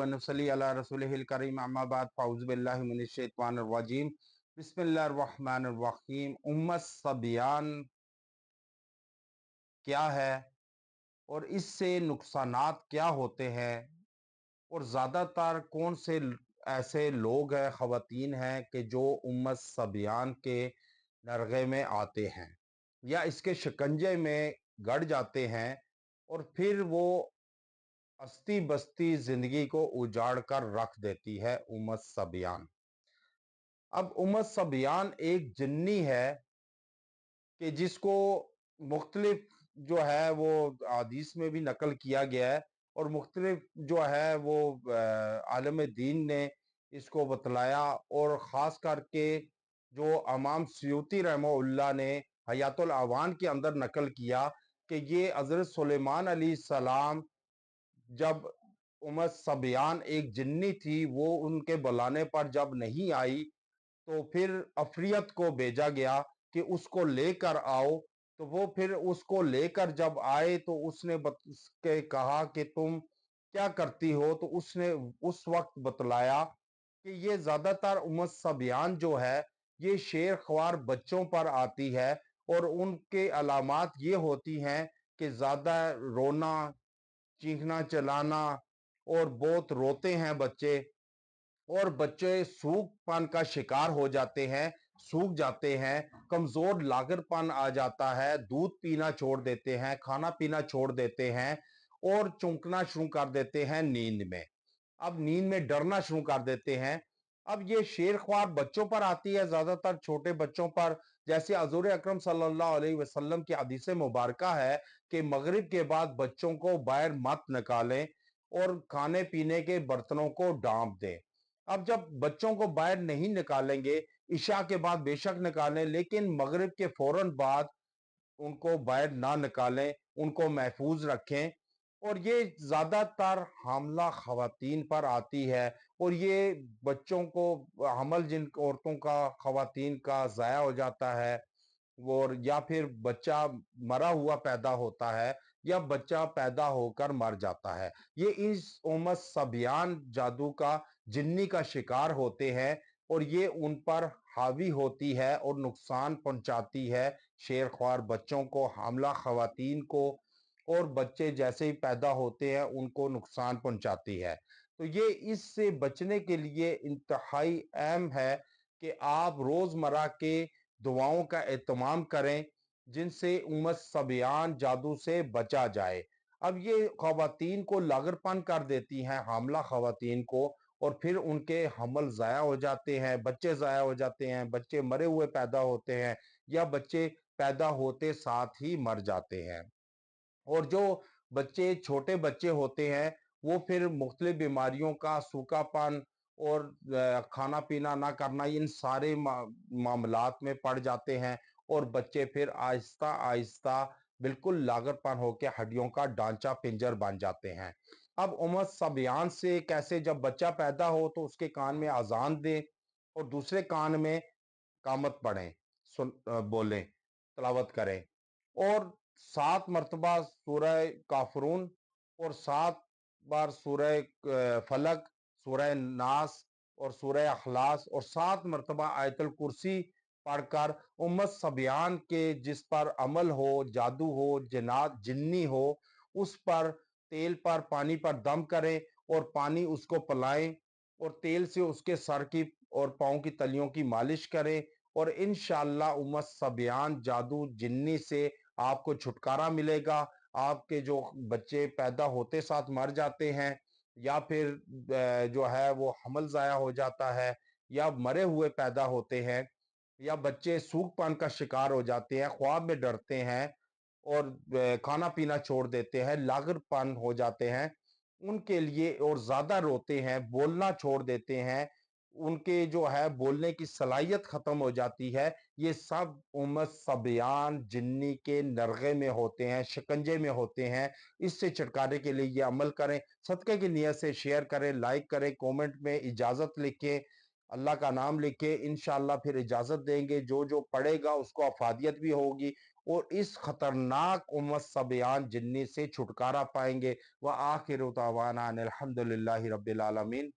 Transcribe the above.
व नसल्ली अला रसूलिहिल करीम अम्मा बाद फ़अऊज़ु बिल्लाहि मिनश शैतानिर रजीम बिस्मिल्लाहिर रहमानिर रहीम। उम्मत सबियान क्या है और इससे नुकसानात क्या होते हैं, और ज़्यादातर कौन से ऐसे लोग हैं, ख़वातीन हैं कि जो उम्मत सबियान के नरगे में आते हैं या इसके शिकंजे में गड़ जाते हैं और फिर वो अस्ती बस्ती जिंदगी को उजाड़ कर रख देती है उम्मत सबियान। अब उम्मत सबियान एक जिन्नी है कि जिसको मुख्तलिफ जो है वो हदीस में भी नकल किया गया है, और मुख्तलिफ जो है वो आलम दीन ने इसको बतलाया, और ख़ास करके जो इमाम सयूती रहमहुल्लाह ने हयातुल अवान के अंदर नकल किया कि ये हज़रत सुलेमान अलैहिस्सलाम जब उम्मत सबियान एक जिन्नी थी, वो उनके बुलाने पर जब नहीं आई तो फिर अफरियत को भेजा गया कि उसको लेकर आओ। तो वो फिर उसको लेकर जब आए तो उसने के कहा कि तुम क्या करती हो, तो उसने उस वक्त बतलाया कि ये ज्यादातर उम्मत सबियान जो है ये शेर ख्वार बच्चों पर आती है, और उनके अलामात ये होती हैं कि ज्यादा रोना, चीखना चलाना, और बहुत रोते हैं बच्चे, और बच्चे सूखपन का शिकार हो जाते हैं, सूख जाते हैं, कमजोर लागरपन आ जाता है, दूध पीना छोड़ देते हैं, खाना पीना छोड़ देते हैं, और चौंकना शुरू कर देते हैं नींद में। अब नींद में डरना शुरू कर देते हैं। अब ये शेर ख्वार बच्चों पर आती है, ज्यादातर छोटे बच्चों पर। जैसे हजूर अकरम सल्लल्लाहु अलैहि वसल्लम की हदीस मुबारका है कि मगरिब के बाद बच्चों को बाहर मत निकालें और खाने पीने के बर्तनों को ढांप दें। अब जब बच्चों को बाहर नहीं निकालेंगे, इशा के बाद बेशक निकालें, लेकिन मगरिब के फौरन बाद उनको बाहर ना निकालें, उनको महफूज रखें। और ये ज्यादातर हामला खवातीन पर आती है, और ये बच्चों को हमल जिन औरतों का, खवातीन का ज़ाया हो जाता है, और या फिर बच्चा मरा हुआ पैदा होता है, या बच्चा पैदा होकर मर जाता है, ये इस उम्मत सबियान जादू का, जिन्नी का शिकार होते हैं, और ये उन पर हावी होती है और नुकसान पहुंचाती है, शेर ख्वार बच्चों को, हामला खवातीन को, और बच्चे जैसे ही पैदा होते हैं उनको नुकसान पहुंचाती है। तो ये इससे बचने के लिए इंतहाई अहम है कि आप रोजमर्रा के दुआओं का एहतमाम करें, जिनसे उम्मत सबियान जादू से बचा जाए। अब ये खवातीन को लागरपन कर देती हैं, हामला खवातीन को, और फिर उनके हमल ज़ाया हो जाते हैं, बच्चे ज़ाया हो जाते हैं, बच्चे मरे हुए पैदा होते हैं, या बच्चे पैदा होते साथ ही मर जाते हैं। और जो बच्चे छोटे बच्चे होते हैं वो फिर मुख्तलिफ बीमारियों का, सूखापन और खाना पीना ना करना, इन सारे मामलात में पड़ जाते हैं, और बच्चे फिर आहिस्ता आहिस्ता बिल्कुल लागरपन होकर हड्डियों का ढांचा पिंजर बन जाते हैं। अब उम्मत सबियान से कैसे, जब बच्चा पैदा हो तो उसके कान में अजान दें और दूसरे कान में कामत पढ़ें, बोलें, तलावत करें, और 7 मरतबा सूरह काफरून, और 7 बार सूरह फलक, सूरह नास, और सूरह अखलास, और 7 मरतबा आयतुल कुर्सी पढ़कर उम्मत सबियान के जिस पर अमल हो, जादू हो, जिन्नात जिन्नी हो, उस पर तेल पर, पानी पर दम करें, और पानी उसको पिलाएं, और तेल से उसके सर की और पाँव की तलियों की मालिश करें, और इंशाअल्लाह उम्मत सबियान जादू जिन्नी से आपको छुटकारा मिलेगा। आपके जो बच्चे पैदा होते साथ मर जाते हैं, या फिर जो है वो हमल ज़ाया हो जाता है, या मरे हुए पैदा होते हैं, या बच्चे सूखपन का शिकार हो जाते हैं, ख्वाब में डरते हैं, और खाना पीना छोड़ देते हैं, लागरपन हो जाते हैं, उनके लिए, और ज्यादा रोते हैं, बोलना छोड़ देते हैं, उनके जो है बोलने की सलाहियत खत्म हो जाती है, ये सब उम्मत सबियान जिन्नी के नरगे में होते हैं, शिकंजे में होते हैं। इससे छुटकारे के लिए ये अमल करें, सदक़े की नियत से शेयर करें, लाइक करें, कमेंट में इजाजत लिखें اللہ کا نام لکھ کے انشاءاللہ پھر اجازت دیں گے، جو جو پڑھے گا اس کو افادیت بھی ہوگی اور اس خطرناک امت سبیان جنی سے چھٹکارا پائیں گے۔ وآخر دعوانا ان الحمد للہ رب العالمین۔